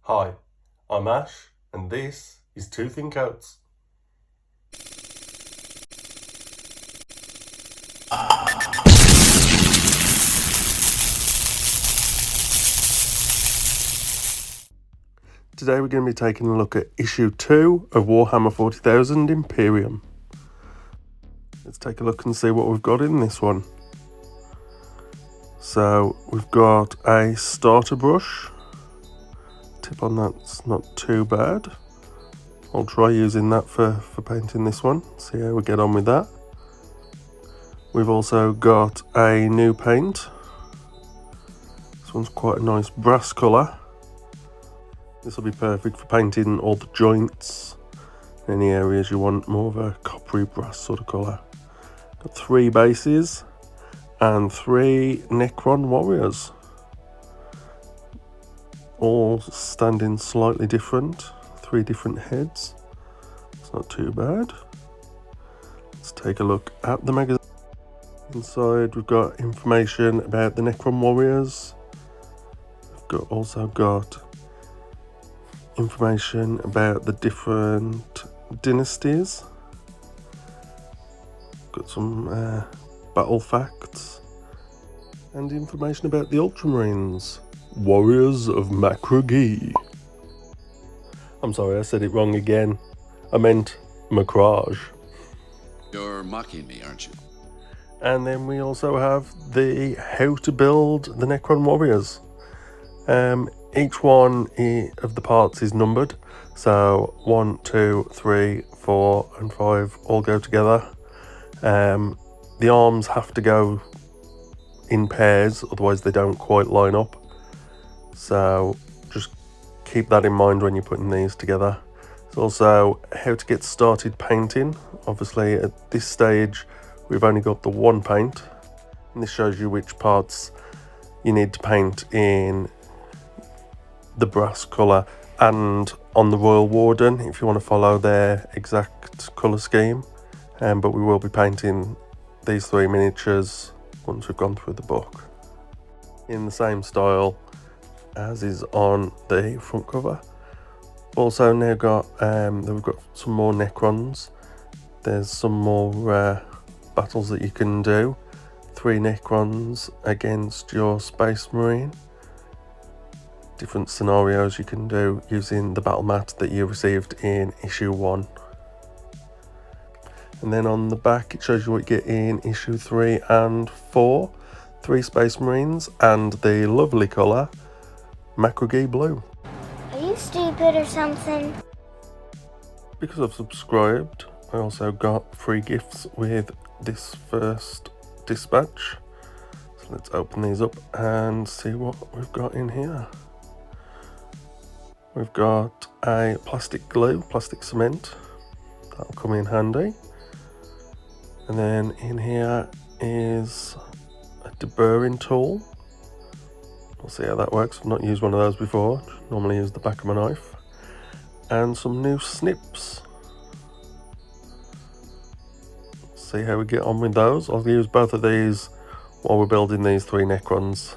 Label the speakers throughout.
Speaker 1: Hi, I'm Ash, and this is Two Thin Coats. Today we're going to be taking a look at issue 2 of Warhammer 40k Imperium. Let's take a look and see what we've got in this one. So we've got a starter brush. Tip on that's not too bad. I'll try using that for painting this one, see how we get on with that. We've also got a new paint. This one's quite a nice brass colour. This will be perfect for painting all the joints, any areas you want more of a coppery brass sort of colour. Got 3 bases and 3 Necron warriors, all standing slightly different, 3 different heads. It's not too bad. Let's take a look at the magazine. Inside we've got information about the Necron warriors. We've also got information about the different dynasties. Got some battle facts and information about the Ultramarines, warriors of Macragee. I'm sorry, I said it wrong again. I meant Macrage.
Speaker 2: You're mocking me, aren't you?
Speaker 1: And then we also have the how to build the Necron warriors. Each one of the parts is numbered, so 1, 2, 3, 4 and 5 all go together. The arms have to go in pairs, otherwise they don't quite line up, so just keep that in mind when you're putting these together. There's also how to get started painting. Obviously at this stage we've only got the one paint, and this shows you which parts you need to paint in the brass colour and on the Royal Warden if you want to follow their exact colour scheme. But we will be painting these 3 miniatures once we've gone through the book in the same style as is on the front cover. Also now we've got some more Necrons. There's some more battles that you can do. 3 Necrons against your Space Marine. Different scenarios you can do using the battle mat that you received in issue 1. And then on the back it shows you what you get in issue 3 and 4. 3 Space Marines and the lovely colour Macragee blue.
Speaker 3: Are you stupid or something?
Speaker 1: Because I've subscribed, I also got free gifts with this first dispatch. So let's open these up and see what we've got in here. We've got a plastic glue, plastic cement. That'll come in handy. And then in here is a deburring tool. We'll see how that works. I've not used one of those before. Normally use the back of my knife. And some new snips. See how we get on with those. I'll use both of these while we're building these 3 Necrons.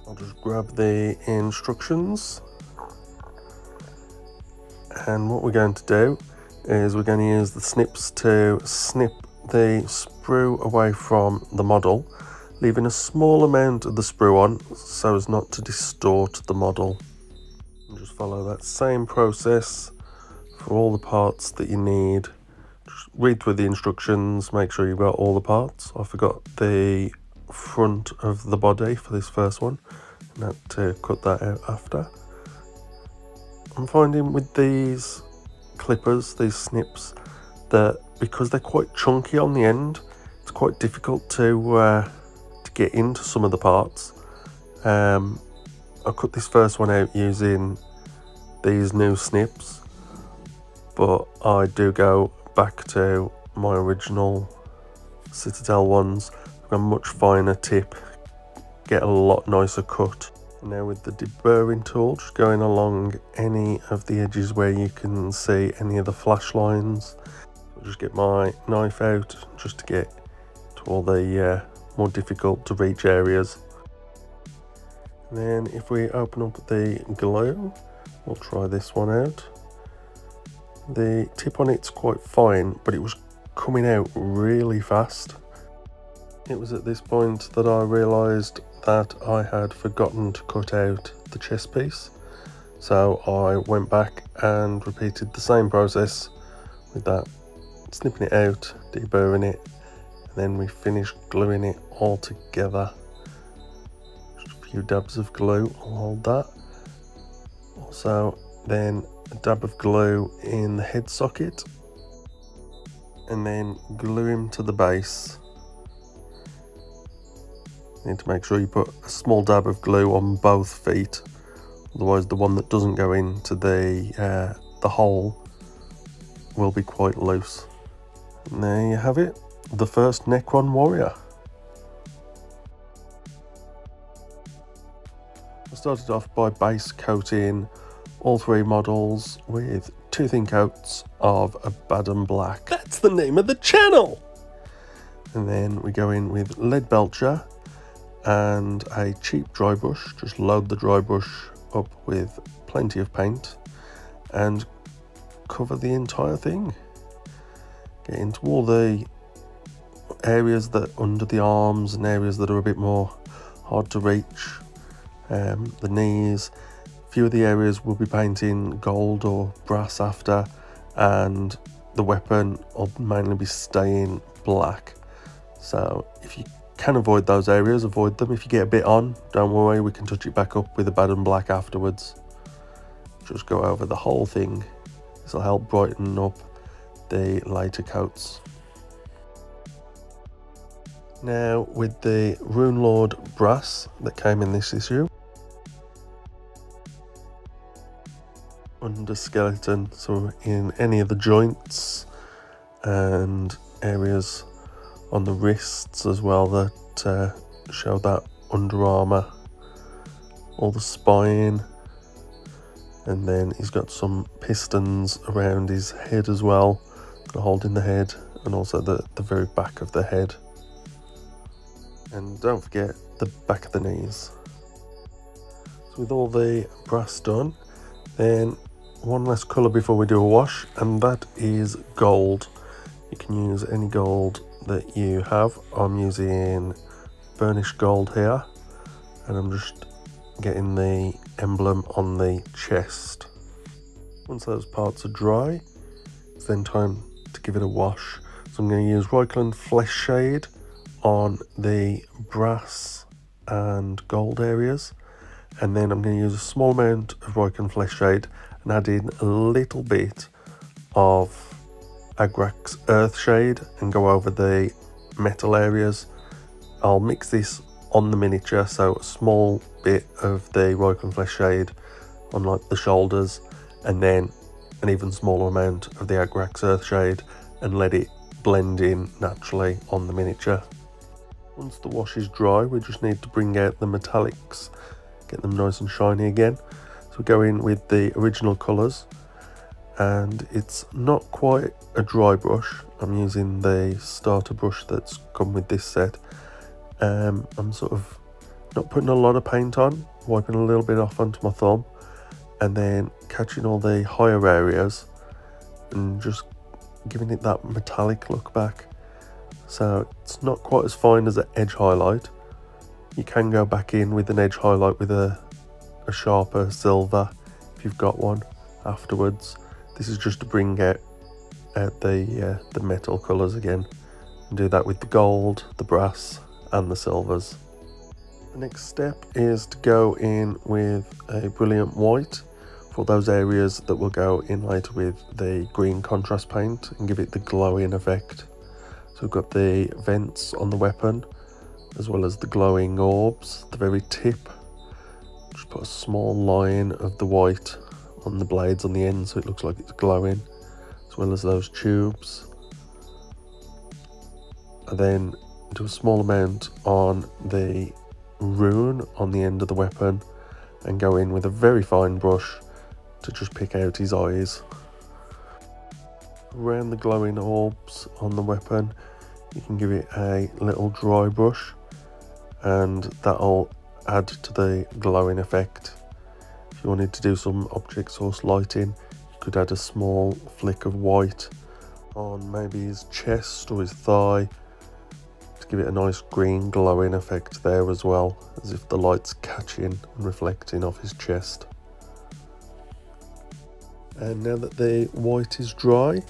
Speaker 1: I'll just grab the instructions. And what we're going to do is we're going to use the snips to snip the sprue away from the model, leaving a small amount of the sprue on so as not to distort the model. And just follow that same process for all the parts that you need. Just read through the instructions, make sure you've got all the parts. I forgot the front of the body for this first one, and had to cut that out after. I'm finding with these clippers, these snips, that because they're quite chunky on the end, it's quite difficult to get into some of the parts. I cut this first one out using these new snips, but I do go back to my original Citadel ones. I've got a much finer tip, get a lot nicer cut. Now with the deburring tool, just going along any of the edges where you can see any of the flash lines. I'll just get my knife out just to get to all the more difficult to reach areas. And then if we open up the glue, we'll try this one out. The tip on it's quite fine, but it was coming out really fast. It was at this point that I realised that I had forgotten to cut out the chest piece. So I went back and repeated the same process with that, snipping it out, deburring it, and then we finished gluing it all together. Just a few dabs of glue, I'll hold that. Also then a dab of glue in the head socket, and then glue him to the base. You need to make sure you put a small dab of glue on both feet, otherwise the one that doesn't go into the hole will be quite loose. And there you have it, the first Necron warrior. I started off by base coating all three models with two thin coats of Abaddon Black. That's the name of the channel! And then we go in with lead belcher and a cheap dry brush. Just load the dry brush up with plenty of paint and cover the entire thing. Get into all the areas that under the arms and areas that are a bit more hard to reach, the knees. A few of the areas will be painting gold or brass after, and the weapon will mainly be staying black. So if you can avoid those areas, avoid them. If you get a bit on, don't worry, we can touch it back up with Abaddon Black afterwards. Just go over the whole thing. This will help brighten up the later coats. Now with the Rune Lord brass that came in this issue, under skeleton, so in any of the joints and areas on the wrists as well that show that under armour, all the spine, and then he's got some pistons around his head as well, holding the head, and also the very back of the head. And don't forget the back of the knees. So with all the brass done, then one last colour before we do a wash, and that is gold. You can use any gold that you have. I'm using burnished gold here, and I'm just getting the emblem on the chest. Once those parts are dry, it's then time to give it a wash. So I'm going to use Reikland Flesh Shade on the brass and gold areas, and then I'm going to use a small amount of Reikland Flesh Shade and add in a little bit of Agrak's Earth Shade and go over the metal areas. I'll mix this on the miniature, so a small bit of the Reikland Flesh Shade on like the shoulders, and then an even smaller amount of the Agrak's Earth Shade, and let it blend in naturally on the miniature. Once the wash is dry, we just need to bring out the metallics, get them nice and shiny again. So we go in with the original colours, and it's not quite a dry brush. I'm using the starter brush that's come with this set. I'm sort of not putting a lot of paint on, wiping a little bit off onto my thumb, and then catching all the higher areas and just giving it that metallic look back. So it's not quite as fine as an edge highlight. You can go back in with an edge highlight with a sharper silver if you've got one afterwards. This is just to bring out the metal colours again, and do that with the gold, the brass and the silvers. The next step is to go in with a brilliant white for those areas that will go in later with the green contrast paint and give it the glowing effect. So we've got the vents on the weapon, as well as the glowing orbs, the very tip. Just put a small line of the white on the blades on the end so it looks like it's glowing, as well as those tubes. And then do a small amount on the rune on the end of the weapon, and go in with a very fine brush to just pick out his eyes. Around the glowing orbs on the weapon, you can give it a little dry brush, and that'll add to the glowing effect. If you wanted to do some object source lighting, you could add a small flick of white on maybe his chest or his thigh to give it a nice green glowing effect there as well, as if the light's catching and reflecting off his chest. And now that the white is dry,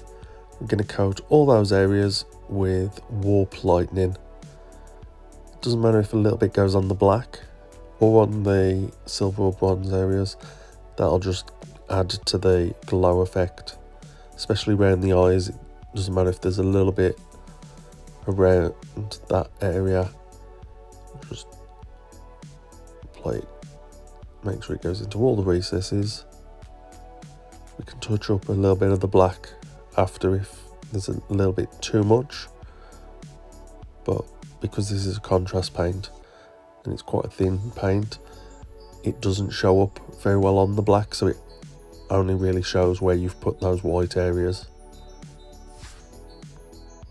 Speaker 1: we're going to coat all those areas with warp lightning. It doesn't matter if a little bit goes on the black or on the silver or bronze areas, that'll just add to the glow effect, especially around the eyes. It doesn't matter if there's a little bit around that area, just apply it, make sure it goes into all the recesses. We can touch up a little bit of the black after if there's a little bit too much, but because this is a contrast paint and it's quite a thin paint, it doesn't show up very well on the black, so it only really shows where you've put those white areas.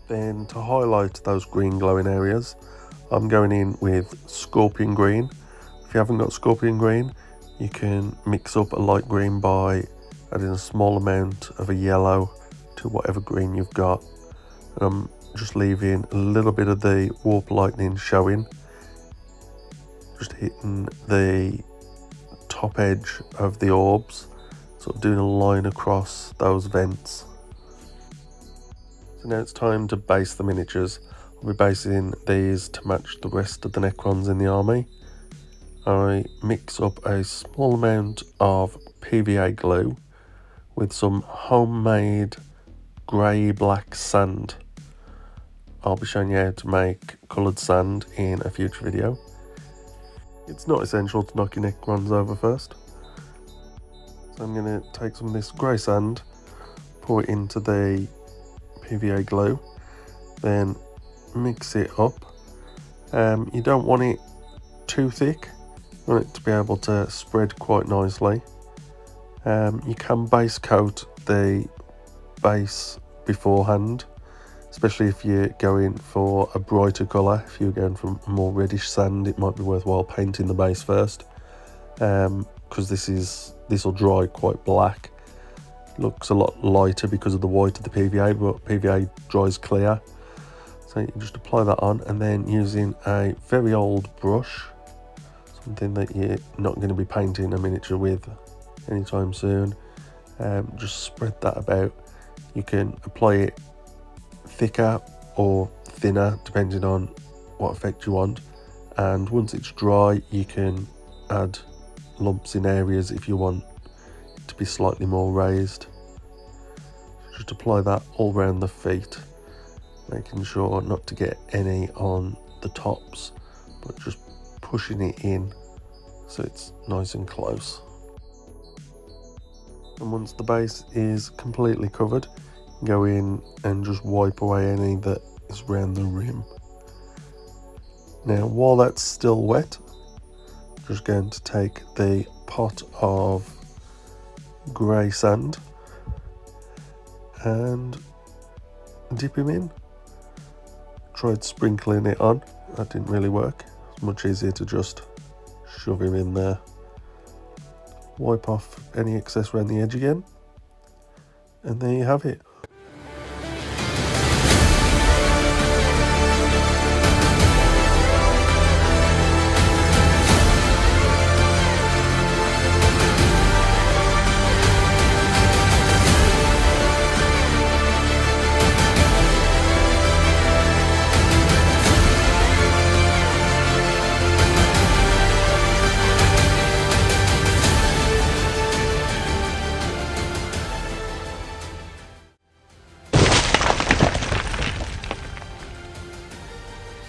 Speaker 1: Then to highlight those green glowing areas, I'm going in with scorpion green. If you haven't got scorpion green, you can mix up a light green by adding a small amount of a yellow to whatever green you've got. And I'm just leaving a little bit of the warp lightning showing, just hitting the top edge of the orbs, sort of doing a line across those vents. So now it's time to base the miniatures. I'll be basing these to match the rest of the Necrons in the army. I mix up a small amount of PVA glue with some homemade grey-black sand. I'll be showing you how to make coloured sand in a future video. It's not essential to knock your Necrons over first. So I'm going to take some of this grey sand, pour it into the PVA glue, then mix it up. You don't want it too thick, you want it to be able to spread quite nicely. You can base coat the base beforehand, especially if you're going for a brighter colour. If you're going for a more reddish sand, it might be worthwhile painting the base first, because this will dry quite black. It looks a lot lighter because of the white of the PVA, but PVA dries clear. So you just apply that on, and then using a very old brush, something that you're not going to be painting a miniature with anytime soon, just spread that about. You can apply it thicker or thinner depending on what effect you want, and once it's dry you can add lumps in areas if you want it to be slightly more raised. Just apply that all around the feet, making sure not to get any on the tops, but just pushing it in so it's nice and close. And once the base is completely covered, go in and just wipe away any that is around the rim. Now while that's still wet, I'm just going to take the pot of grey sand and dip him in. Tried sprinkling it on, that didn't really work. It's much easier to just shove him in there. Wipe off any excess around the edge again, and there you have it.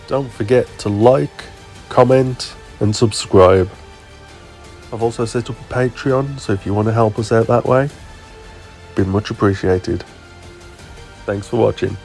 Speaker 1: Don't forget to like, comment and subscribe. I've also set up a Patreon, so if you want to help us out that way, it'd be much appreciated. Thanks for watching.